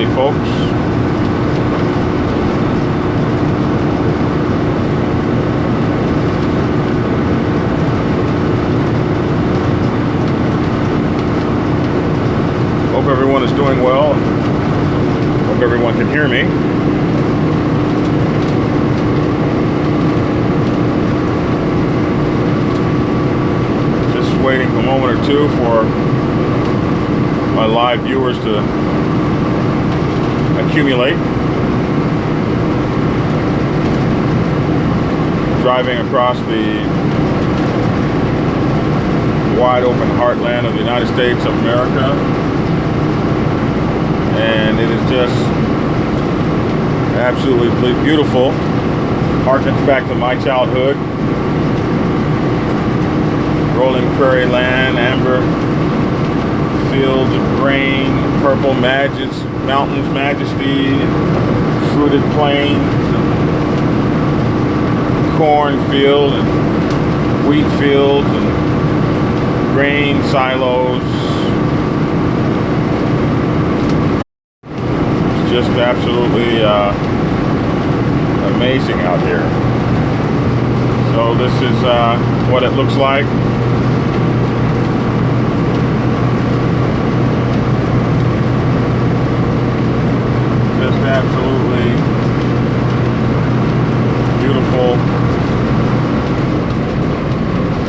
Howdy, folks. Hope everyone is doing well. Hope everyone can hear me. Just waiting a moment or two for my live viewers to accumulate. Driving across the wide open heartland of the United States of America, and it is just absolutely beautiful. Harkens back to my childhood. Rolling prairie land, amber fields of grain, purple mountains majesty, fruited plains, and corn field and wheat fields and grain silos. It's just absolutely amazing out here. So this is what it looks like. Absolutely beautiful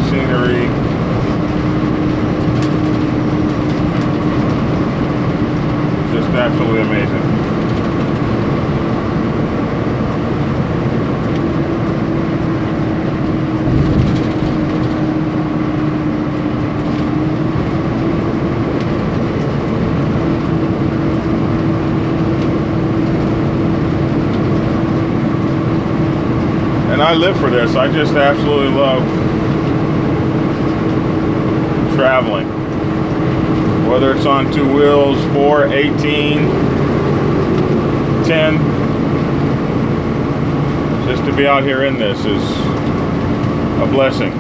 scenery. Just absolutely amazing. And I live for this. I just absolutely love traveling. Whether it's on two wheels, 4, 18, 10. Just to be out here in this is a blessing.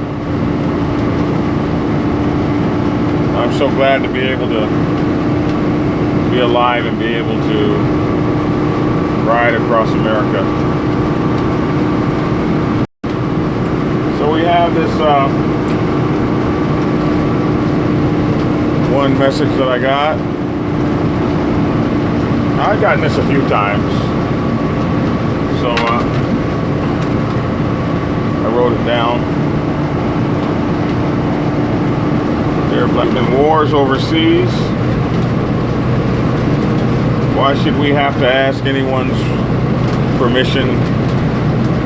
I'm so glad to be able to be alive and be able to ride across America. So we have this one message that I got. I've gotten this a few times, so I wrote it down. There have been wars overseas. Why should we have to ask anyone's permission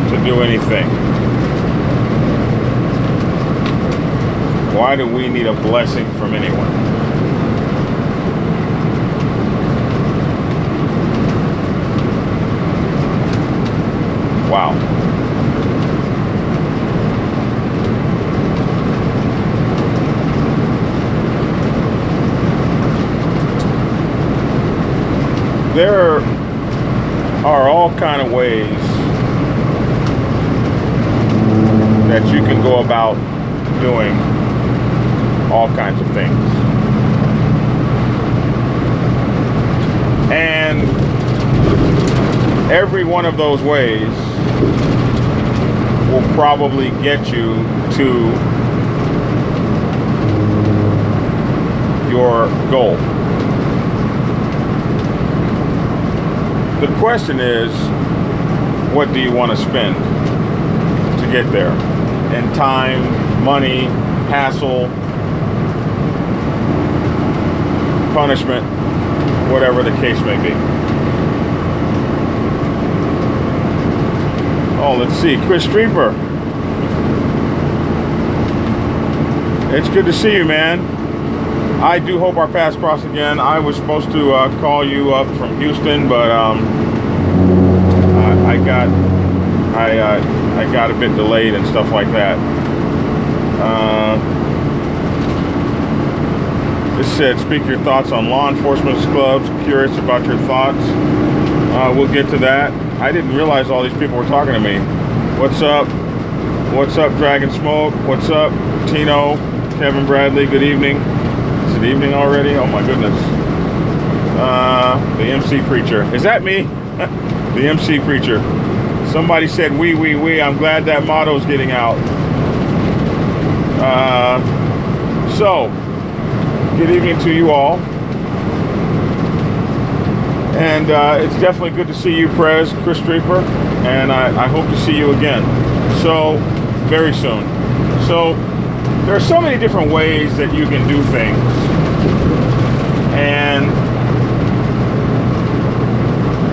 to do anything? Why do we need a blessing from anyone? Wow. There are all kind of ways that you can go about doing all kinds of things. And every one of those ways will probably get you to your goal. The question is, what do you want to spend to get there? In time, money, hassle, punishment, whatever the case may be. Oh, let's see, Chris Streeper. It's good to see you, man. I do hope our paths cross again. I was supposed to call you up from Houston, but I got a bit delayed and stuff like that. This said, speak your thoughts on law enforcement clubs. Curious about your thoughts. We'll get to that. I didn't realize all these people were talking to me. What's up? What's up, Dragon Smoke? What's up, Tino? Kevin Bradley, good evening. Is it evening already? Oh my goodness. The MC preacher. Is that me? The MC preacher. Somebody said, we. I'm glad that motto's getting out. So, good evening to you all. And it's definitely good to see you, Chris Streeper. And I hope to see you again. So, very soon. So, there are so many different ways that you can do things. And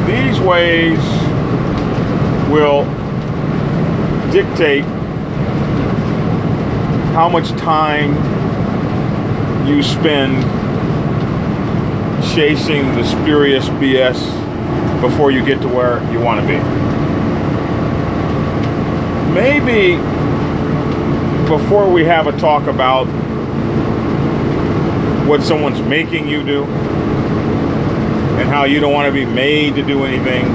these ways will dictate how much time you spend chasing the spurious BS before you get to where you want to be. Maybe before we have a talk about what someone's making you do and how you don't want to be made to do anything,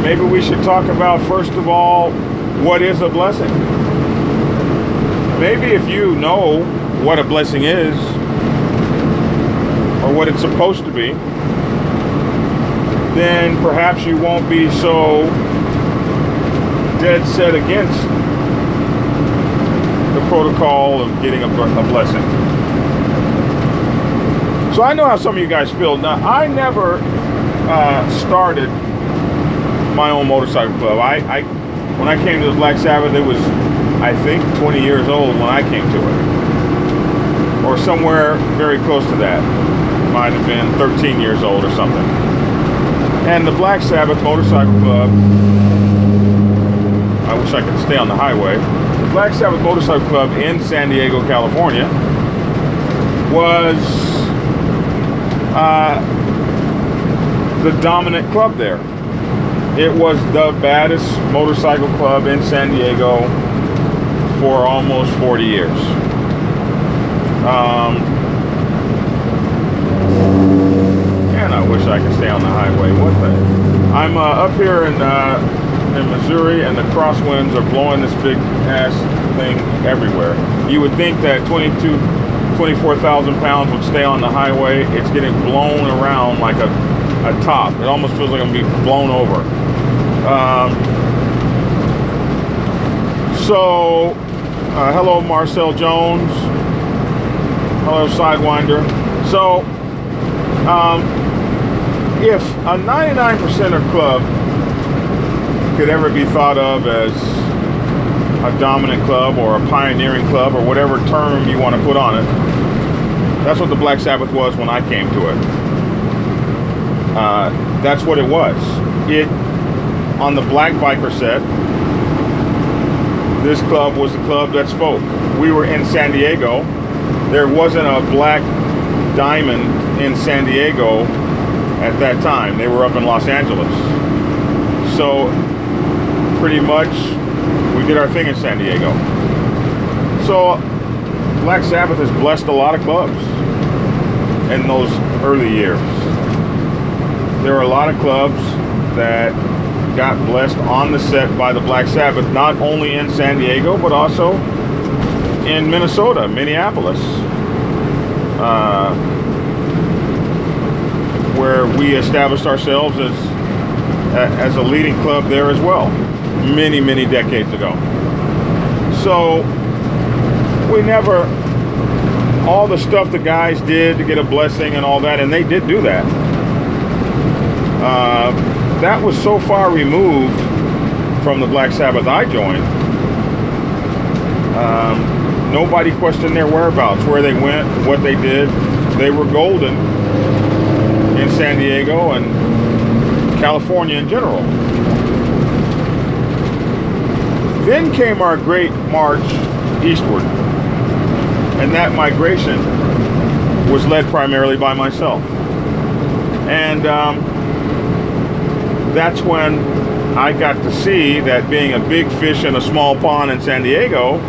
maybe we should talk about, first of all, what is a blessing? Maybe if you know what a blessing is, or what it's supposed to be, then perhaps you won't be so dead set against the protocol of getting a blessing. So I know how some of you guys feel. Now, I never started my own motorcycle club. When I came to the Black Sabbath, it was, I think, 20 years old when I came to it. Or somewhere very close to that. Might have been 13 years old or something. And the Black Sabbath Motorcycle Club, I wish I could stay on the highway. The Black Sabbath Motorcycle Club in San Diego, California, was the dominant club there. It was the baddest motorcycle club in San Diego for almost 40 years. And I wish I could stay on the highway. What the? I'm up here in Missouri, and the crosswinds are blowing this big ass thing everywhere. You would think that 24,000 pounds would stay on the highway. It's getting blown around like a top. It almost feels like I'm going to be blown over. Hello, Marcel Jones. Hello, Sidewinder. So, if a 99%er club could ever be thought of as a dominant club or a pioneering club or whatever term you want to put on it, that's what the Black Sabbath was when I came to it. That's what it was. On the Black Biker set, this club was the club that spoke. We were in San Diego. There wasn't a Black Diamond in San Diego at that time. They were up in Los Angeles. So pretty much we did our thing in San Diego. So Black Sabbath has blessed a lot of clubs in those early years. There are a lot of clubs that got blessed on the set by the Black Sabbath, not only in San Diego, but also in Minnesota, Minneapolis, where we established ourselves as a leading club there as well, many, many decades ago. So we never, all the stuff the guys did to get a blessing and all that, and they did do that. That was so far removed from the Black Sabbath I joined. Nobody questioned their whereabouts, where they went, what they did. They were golden in San Diego and California in general. Then came our great march eastward. And that migration was led primarily by myself. And that's when I got to see that being a big fish in a small pond in San Diego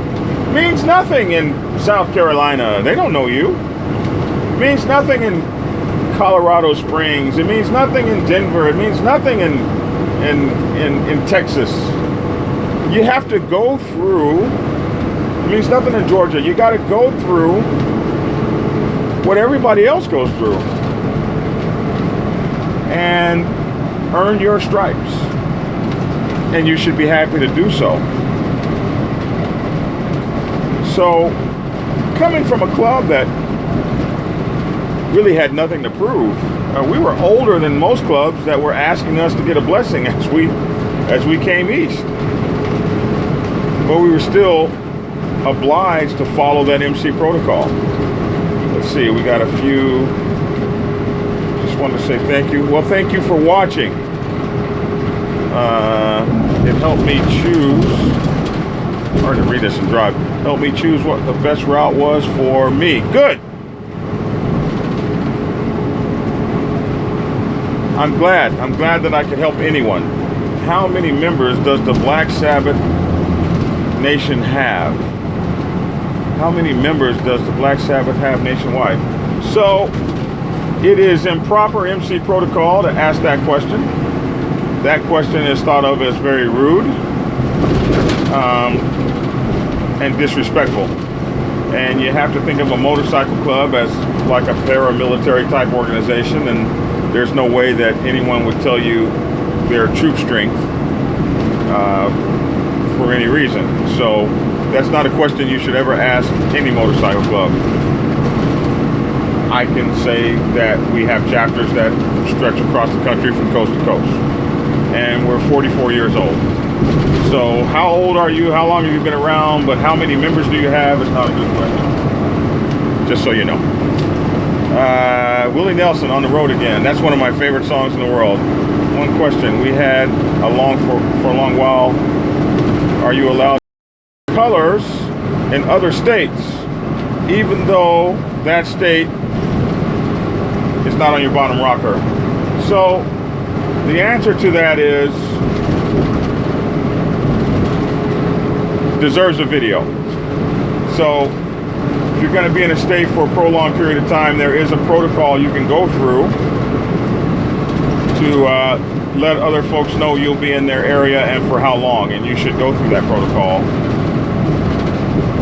means nothing in South Carolina. They don't know you. It means nothing in Colorado Springs. It means nothing in Denver. It means nothing in Texas. You have to go through. It means nothing in Georgia. You got to go through what everybody else goes through. and earn your stripes. And you should be happy to do so. So, coming from a club that really had nothing to prove, we were older than most clubs that were asking us to get a blessing as we came east. But we were still obliged to follow that MC protocol. Let's see, we got a few. Just wanted to say thank you. Well, thank you for watching. It helped me choose. Hard to read this and drive. Helped me choose what the best route was for me. Good. I'm glad that I could help anyone. How many members does the Black Sabbath Nation have? How many members does the Black Sabbath have nationwide? So, it is improper MC protocol to ask that question. That question is thought of as very rude and disrespectful. And you have to think of a motorcycle club as like a paramilitary type organization, and there's no way that anyone would tell you their troop strength for any reason. So that's not a question you should ever ask any motorcycle club. I can say that we have chapters that stretch across the country from coast to coast. And we're 44 years old. So how old are you? How long have you been around? But how many members do you have? It's not a good question. Just so you know. Willie Nelson, On the Road Again. That's one of my favorite songs in the world. One question. We had for a long while. Are you allowed colors in other states, even though that state is not on your bottom rocker? So the answer to that is deserves a video. So if you're going to be in a state for a prolonged period of time, there is a protocol you can go through to let other folks know you'll be in their area and for how long, and you should go through that protocol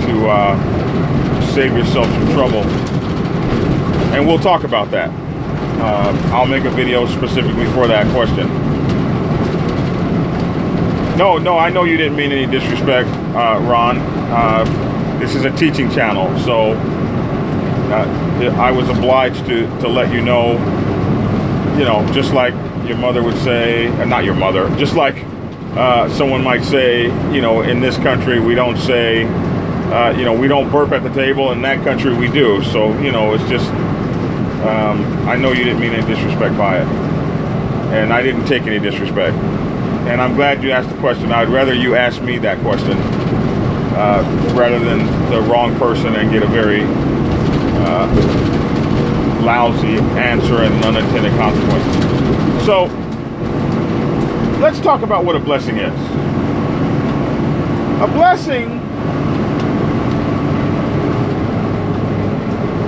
to save yourself some trouble. And we'll talk about that. I'll make a video specifically for that question. No, I know you didn't mean any disrespect, Ron. This is a teaching channel, so I was obliged to let you know, just like your mother would say, not your mother, just like someone might say, in this country we don't say, we don't burp at the table. In that country we do. So, it's just, I know you didn't mean any disrespect by it. And I didn't take any disrespect. And I'm glad you asked the question. I'd rather you ask me that question rather than the wrong person and get a very lousy answer and unintended consequences. So, let's talk about what a blessing is. A blessing,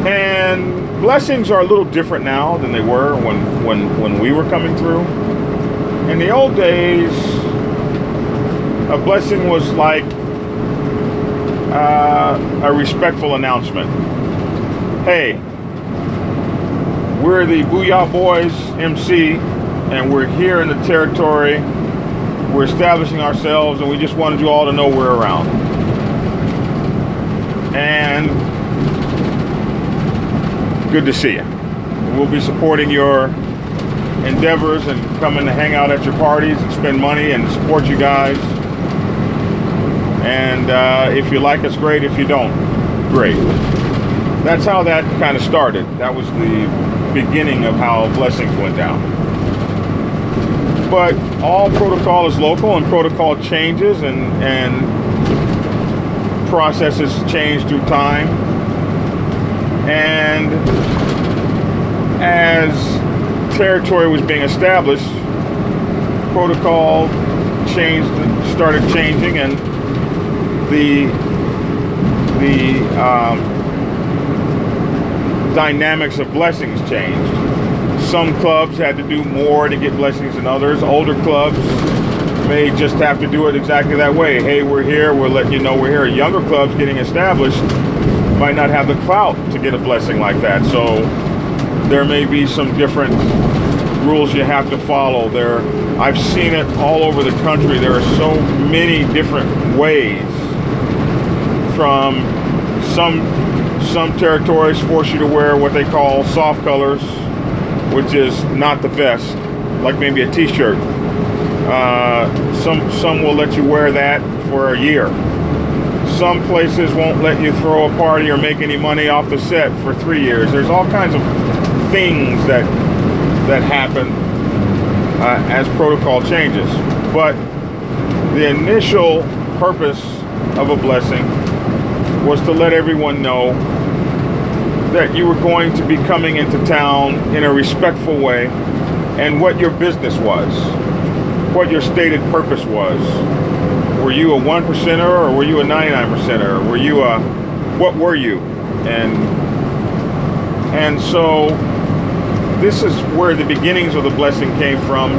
and blessings are a little different now than they were when we were coming through. In the old days, a blessing was like a respectful announcement. Hey, we're the Booyah Boys MC, and we're here in the territory. We're establishing ourselves, and we just wanted you all to know we're around. And good to see you. We'll be supporting your endeavors and coming to hang out at your parties and spend money and support you guys. And if you like us, great. If you don't, great. That's how that kind of started. That was the beginning of how blessings went down. But all protocol is local, and protocol changes, and processes change through time. And as territory was being established, protocol started changing, and the dynamics of blessings changed. Some clubs had to do more to get blessings than others. Older clubs may just have to do it exactly that way. Hey, we're here, we're letting you know we're here. Younger clubs getting established might not have the clout to get a blessing like that. So there may be some different rules you have to follow. I've seen it all over the country. There are so many different ways. From some territories force you to wear what they call soft colors, which is not the vest, like maybe a t-shirt. Some will let you wear that for a year. Some places won't let you throw a party or make any money off the set for 3 years. There's all kinds of things that happen as protocol changes. But the initial purpose of a blessing was to let everyone know that you were going to be coming into town in a respectful way, and what your business was, what your stated purpose was. Were you a 1%er or were you a 99%er? What were you? And so this is where the beginnings of the blessing came from,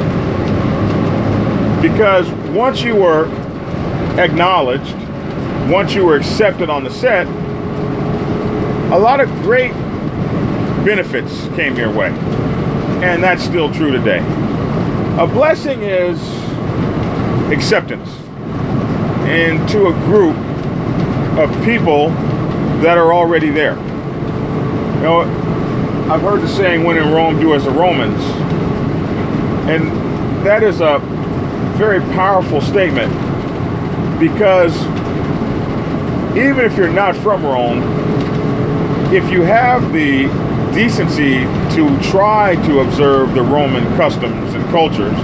because once you were acknowledged, once you were accepted on the set, a lot of great benefits came your way. And that's still true today. A blessing is acceptance into a group of people that are already there. You know, I've heard the saying, when in Rome, do as the Romans. And that is a very powerful statement, because even if you're not from Rome, if you have the decency to try to observe the Roman customs and cultures,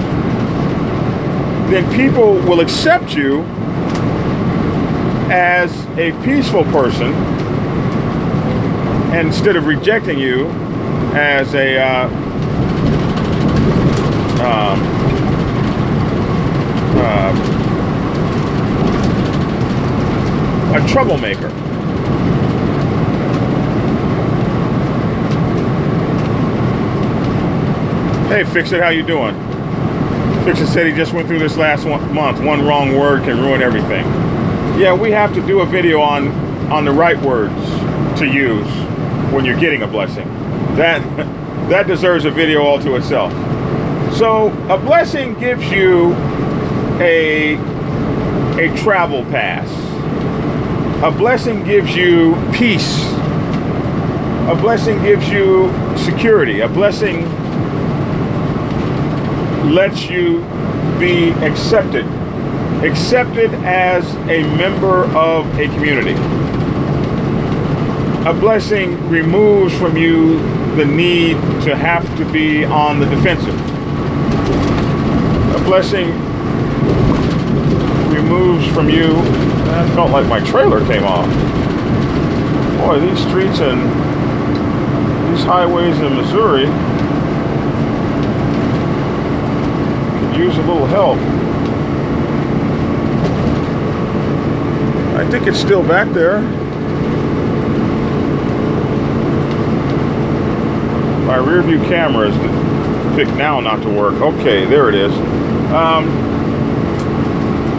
then people will accept you as a peaceful person, and instead of rejecting you as a troublemaker. Hey, Fix It, how you doing? Fix It said he just went through this last month. One wrong word can ruin everything. Yeah, we have to do a video on the right words to use when you're getting a blessing. That deserves a video all to itself. So a blessing gives you a travel pass. A blessing gives you peace. A blessing gives you security. A blessing lets you be accepted as a member of a community. A blessing removes from you the need to have to be on the defensive. A blessing removes from you, I felt like my trailer came off. Boy, these streets and these highways in Missouri could use a little help. I think it's still back there. My rear view camera is picked now not to work. Okay, there it is.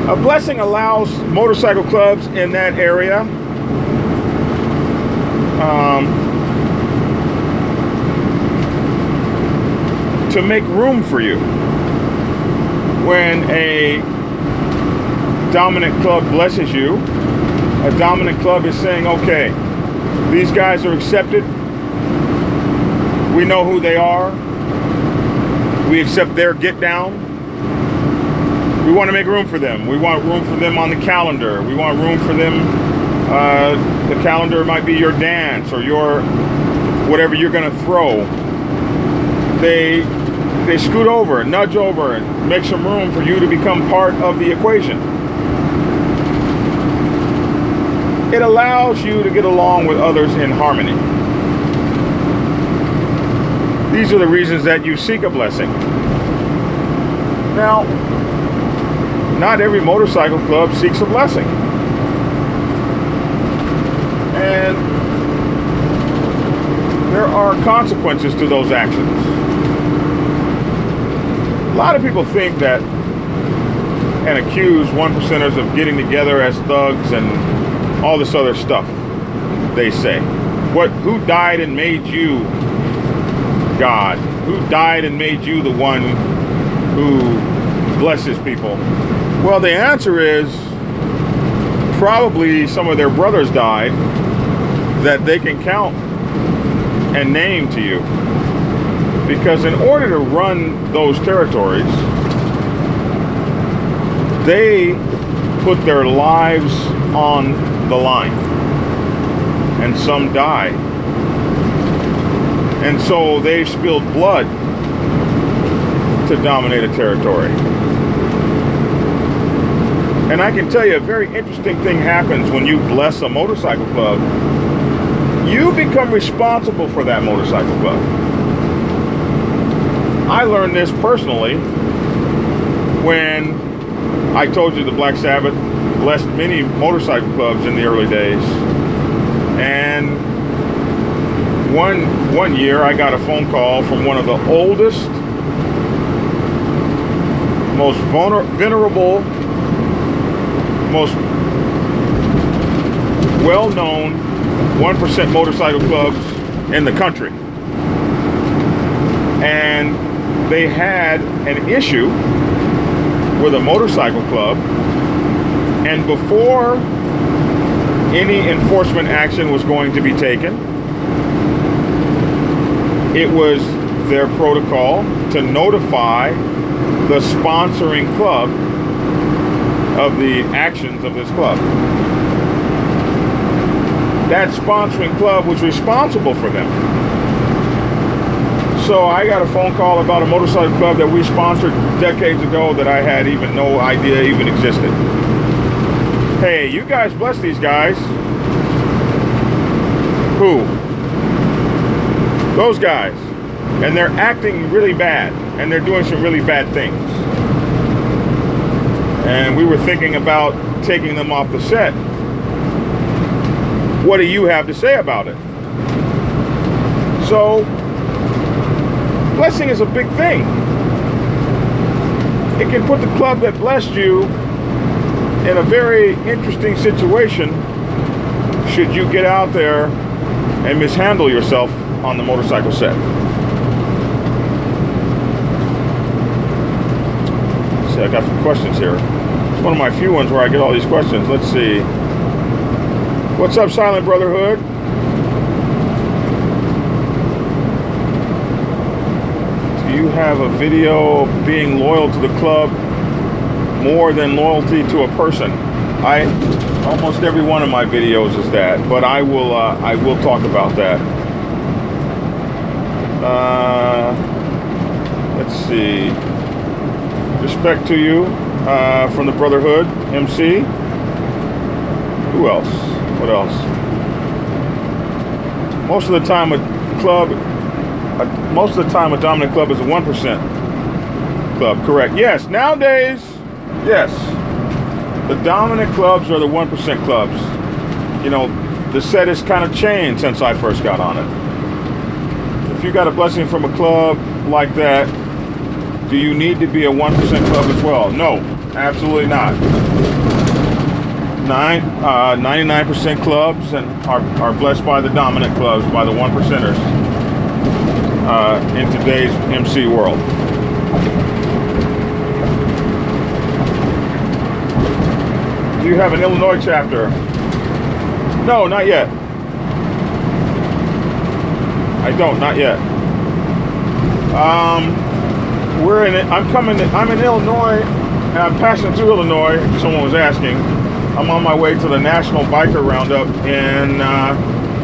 A blessing allows motorcycle clubs in that area to make room for you. When a dominant club blesses you, a dominant club is saying, okay, these guys are accepted. We know who they are. We accept their get down. We want to make room for them. We want room for them on the calendar. We want room for them. The calendar might be your dance or your whatever you're going to throw. They scoot over, nudge over, and make some room for you to become part of the equation. It allows you to get along with others in harmony. These are the reasons that you seek a blessing. Now, not every motorcycle club seeks a blessing. And there are consequences to those actions. A lot of people think that and accuse 1%ers of getting together as thugs and all this other stuff they say. Who died and made you God? Who died and made you the one who blesses people? Well, the answer is probably some of their brothers died that they can count and name to you. Because in order to run those territories, they put their lives on the line. And some died. And so they spilled blood to dominate a territory. And I can tell you a very interesting thing happens when you bless a motorcycle club. You become responsible for that motorcycle club. I learned this personally when I told you the Black Sabbath blessed many motorcycle clubs in the early days. And one year I got a phone call from one of the oldest, most venerable, most well-known 1% motorcycle clubs in the country. And they had an issue with a motorcycle club, and before any enforcement action was going to be taken, it was their protocol to notify the sponsoring club of the actions of this club. That sponsoring club was responsible for them. So I got a phone call about a motorcycle club that we sponsored decades ago that I had even no idea even existed. Hey, you guys bless these guys. Who? Those guys. And they're acting really bad. And they're doing some really bad things. And we were thinking about taking them off the set. What do you have to say about it? So, blessing is a big thing. It can put the club that blessed you in a very interesting situation should you get out there and mishandle yourself on the motorcycle set. See, I got some questions here. It's one of my few ones where I get all these questions. Let's see. What's up, Silent Brotherhood? Do you have a video of being loyal to the club more than loyalty to a person? Almost every one of my videos is that, but I will talk about that. Let's see. Respect to you from the Brotherhood, MC. Who else? What else? Most of the time a dominant club is a 1% club. Correct. Yes. Nowadays, yes. The dominant clubs are the 1% clubs. You know, the set has kind of changed since I first got on it. If you got a blessing from a club like that, do you need to be a 1% club as well? No, absolutely not. 99% clubs and are blessed by the dominant clubs, by the 1%ers in today's MC world. Do you have an Illinois chapter? No, not yet. I don't, not yet. I'm in Illinois, and I'm passing through Illinois. Someone was asking. I'm on my way to the National Biker Roundup in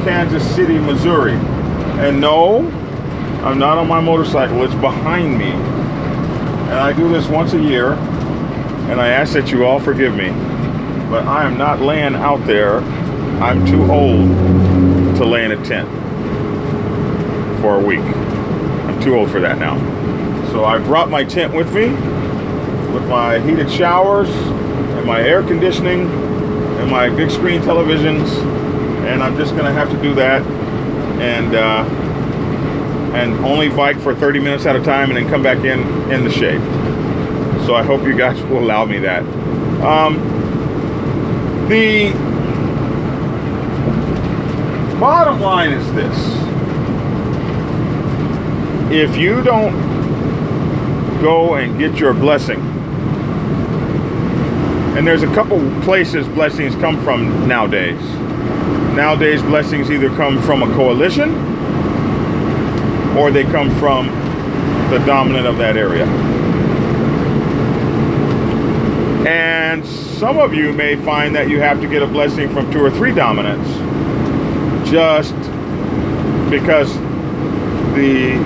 Kansas City, Missouri. And no, I'm not on my motorcycle. It's behind me. And I do this once a year, and I ask that you all forgive me. But I am not laying out there. I'm too old to lay in a tent for a week. I'm too old for that now. So I brought my tent with me, with my heated showers, and my air conditioning, and my big screen televisions, and I'm just gonna have to do that, and only bike for 30 minutes at a time, and then come back in the shade. So I hope you guys will allow me that. The bottom line is this: if you don't go and get your blessing, and there's a couple places blessings come from nowadays. Nowadays, blessings either come from a coalition or they come from the dominant of that area. And some of you may find that you have to get a blessing from 2 or 3 dominants, just because the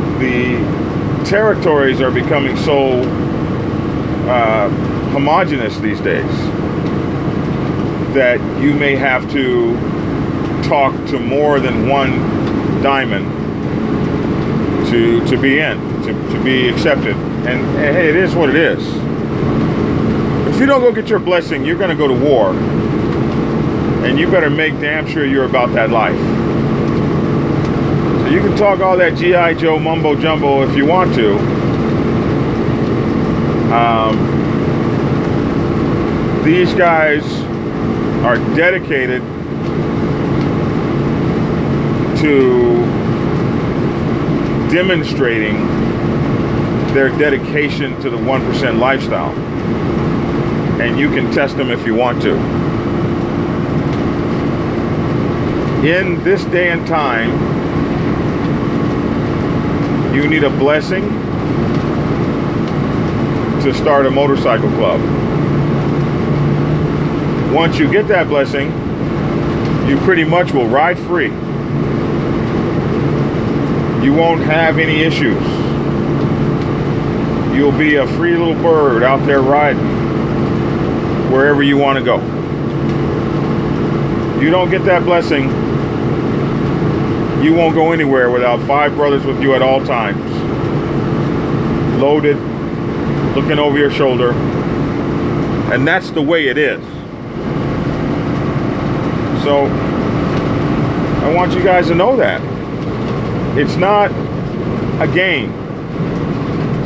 territories are becoming so homogenous these days that you may have to talk to more than one diamond to be in, to be accepted. And hey, it is what it is. If you don't go get your blessing, you're going to go to war. And you better make damn sure you're about that life. So you can talk all that G.I. Joe mumbo jumbo if you want to. These guys are dedicated to demonstrating their dedication to the 1% lifestyle. And you can test them if you want to. In this day and time, you need a blessing to start a motorcycle club. Once you get that blessing, you pretty much will ride free. You won't have any issues. You'll be a free little bird out there riding wherever you want to go. You don't get that blessing, you won't go anywhere without 5 brothers with you at all times, loaded, looking over your shoulder. And that's the way it is. So I want you guys to know that it's not a game.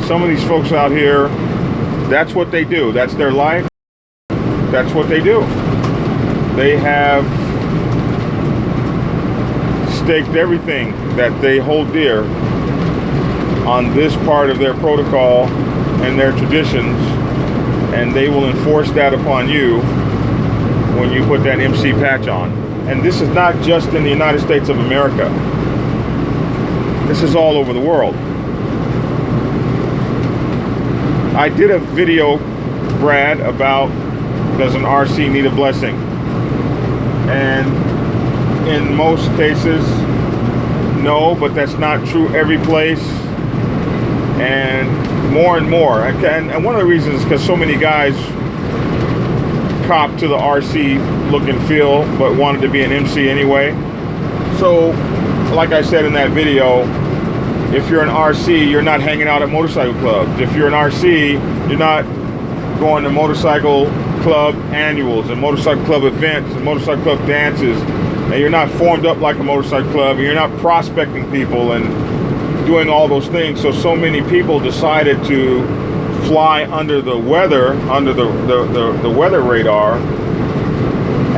Some of these folks out here, that's what they do. That's their life. That's what they do. They have staked everything that they hold dear on this part of their protocol and their traditions, and they will enforce that upon you when you put that MC patch on. And this is not just in the United States of America. This is all over the world. I did a video, Brad, about does an RC need a blessing? And in most cases, no, but that's not true every place. And more. And one of the reasons is because so many guys cop to the RC look and feel, but wanted to be an MC anyway. So, like I said in that video, if you're an RC, you're not hanging out at motorcycle clubs. If you're an RC, you're not going to motorcycle club annuals and motorcycle club events and motorcycle club dances, and you're not formed up like a motorcycle club, and you're not prospecting people and doing all those things. So many people decided to fly under the weather, under the weather radar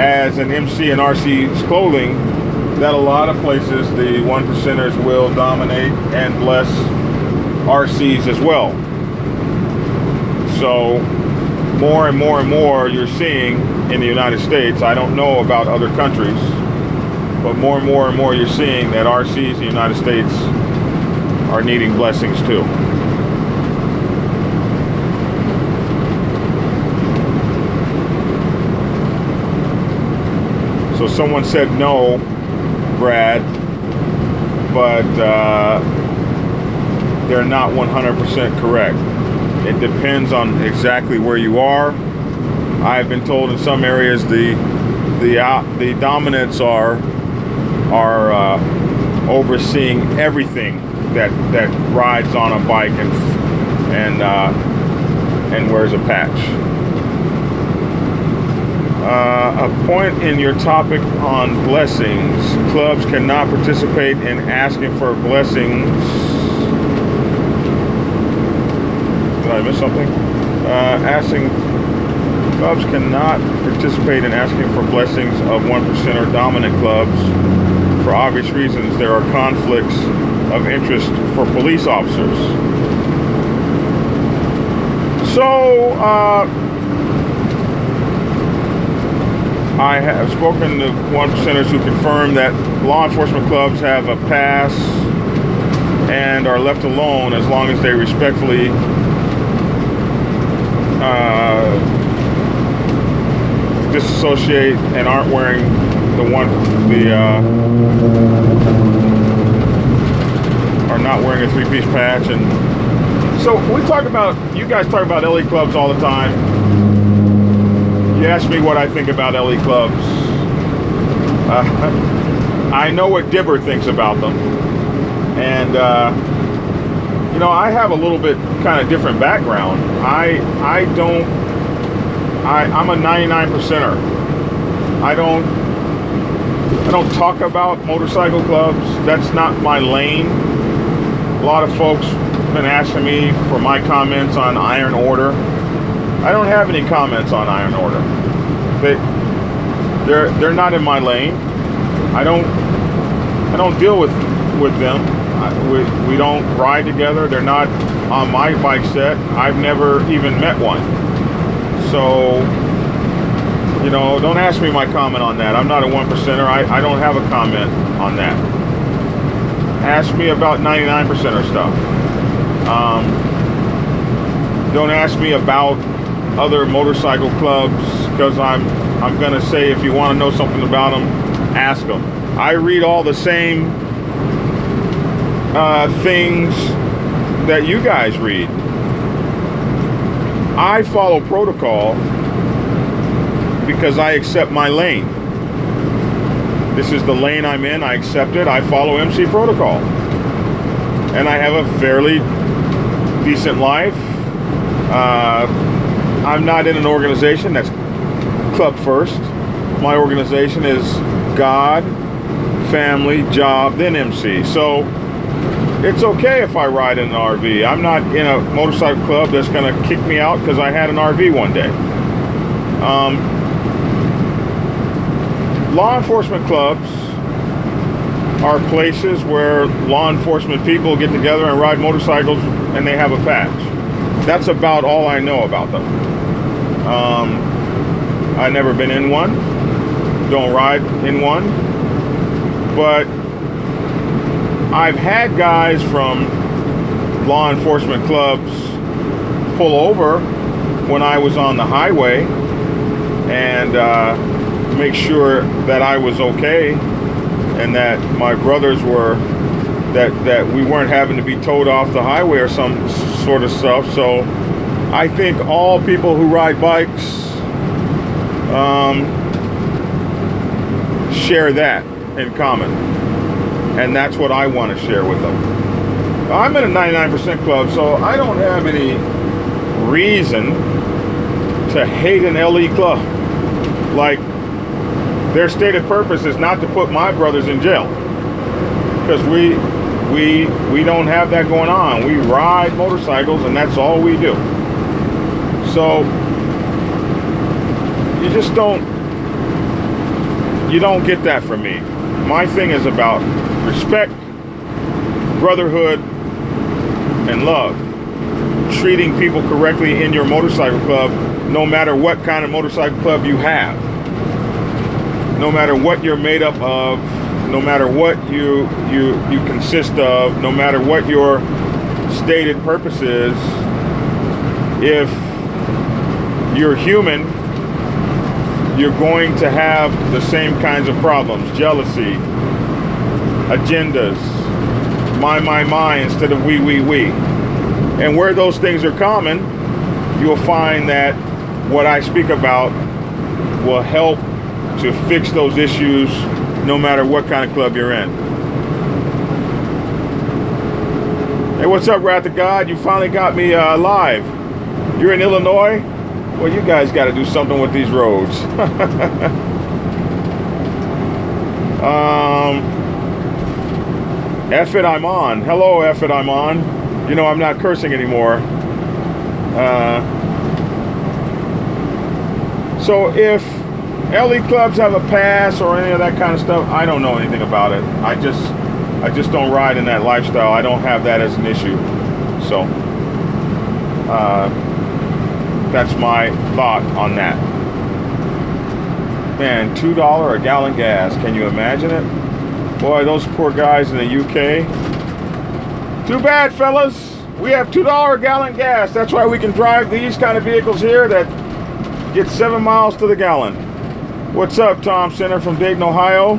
as an MC and RC's clothing, that a lot of places the 1%ers will dominate and bless RCs as well. So more and more you're seeing in the United States, I don't know about other countries, but more and more you're seeing that RCs in the United States are needing blessings too. So someone said no, Brad, but they're not 100% correct. It depends on exactly where you are. I've been told in some areas the dominants are overseeing everything that rides on a bike and wears a patch. A point in your topic on blessings. Clubs cannot participate in asking for blessings. Did I miss something? Clubs cannot participate in asking for blessings of 1% or dominant clubs for obvious reasons. There are conflicts of interest for police officers. So, I have spoken to 1%ers who confirm that law enforcement clubs have a pass and are left alone as long as they respectfully disassociate and aren't wearing are not wearing a three-piece patch. And so you guys talk about LE clubs all the time. You ask me what I think about LE clubs. I know what Dibber thinks about them. And, I have a little bit kind of different background. I'm a 99%er. I don't talk about motorcycle clubs. That's not my lane. A lot of folks have been asking me for my comments on Iron Order. I don't have any comments on Iron Order. They're not in my lane. I don't deal with them. We don't ride together. They're not on my bike set. I've never even met one. So, don't ask me my comment on that. I'm not a 1%er. I don't have a comment on that. Ask me about 99%er stuff. Don't ask me about other motorcycle clubs, because I'm going to say, if you want to know something about them, ask them. I read all the same things that you guys read. I follow protocol because I accept my lane. This is the lane I'm in. I accept it. I follow MC protocol. And I have a fairly decent life. I'm not in an organization that's club first. My organization is God, family, job, then MC. So it's okay if I ride in an RV. I'm not in a motorcycle club that's going to kick me out because I had an RV one day. Law enforcement clubs are places where law enforcement people get together and ride motorcycles, and they have a patch. That's about all I know about them. I've never been in one. Don't ride in one. But I've had guys from law enforcement clubs pull over when I was on the highway and make sure that I was okay and that my brothers were, that we weren't having to be towed off the highway or some sort of stuff. So I think all people who ride bikes share that in common. And that's what I want to share with them. I'm in a 99% club, so I don't have any reason to hate an LE club. Like, their stated purpose is not to put my brothers in jail, because we don't have that going on. We ride motorcycles, and that's all we do. So you don't get that from me. My thing is about respect, brotherhood, and love. Treating people correctly in your motorcycle club, no matter what kind of motorcycle club you have. No matter what you're made up of, no matter what you consist of, no matter what your stated purpose is, if you're human, you're going to have the same kinds of problems. Jealousy, agendas, my, instead of we. And where those things are common, you'll find that what I speak about will help to fix those issues no matter what kind of club you're in. Hey, what's up, Wrath of God? You finally got me live. You're in Illinois? Well, you guys got to do something with these roads. F it, I'm on. Hello, F it, I'm on. I'm not cursing anymore. So if LE clubs have a pass or any of that kind of stuff, I don't know anything about it. I just don't ride in that lifestyle. I don't have that as an issue. So that's my thought on that. Man, $2 a gallon gas. Can you imagine it? Boy, those poor guys in the UK. Too bad, fellas. We have $2 a gallon gas. That's why we can drive these kind of vehicles here that get 7 miles to the gallon. What's up, Tom Center from Dayton, Ohio?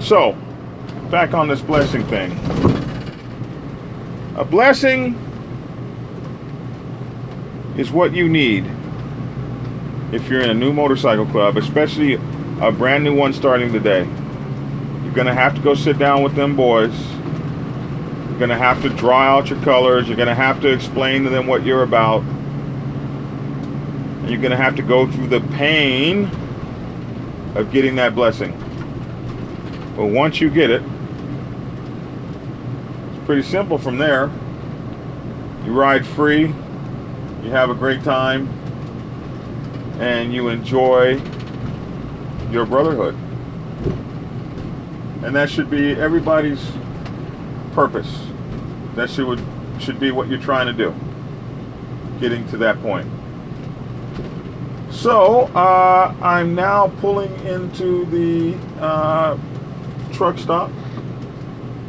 So, back on this blessing thing. A blessing is what you need if you're in a new motorcycle club, especially a brand new one starting today. You're going to have to go sit down with them boys. You're going to have to draw out your colors. You're going to have to explain to them what you're about. And you're going to have to go through the pain of getting that blessing. But once you get it, it's pretty simple from there. You ride free, you have a great time, and you enjoy your brotherhood. And that should be everybody's purpose. That should be what you're trying to do, getting to that point. So I'm now pulling into the truck stop,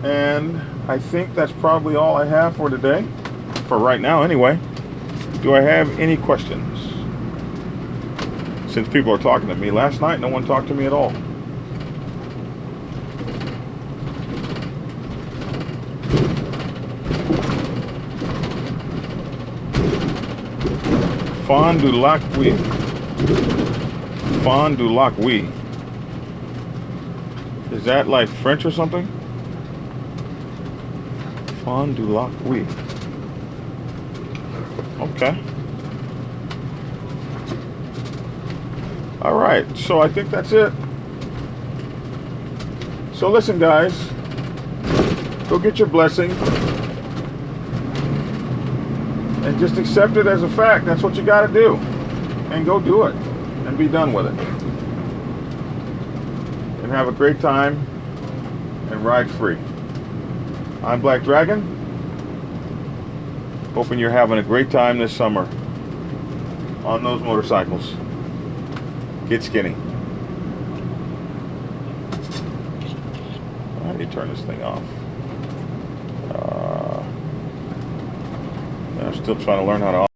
and I think that's probably all I have for today, for right now anyway. Do I have any questions? Since people are talking to me. Last night no one talked to me at all. Fond du lac oui. Fond du lac oui. Is that like French or something? Fond du lac oui. Okay. Alright, so I think that's it. So listen, guys. Go get your blessing. And just accept it as a fact. That's what you got to do. And go do it. And be done with it. And have a great time. And ride free. I'm Black Dragon. Hoping you're having a great time this summer. On those motorcycles. Get skinny. How do you turn this thing off? I'm still trying to learn how to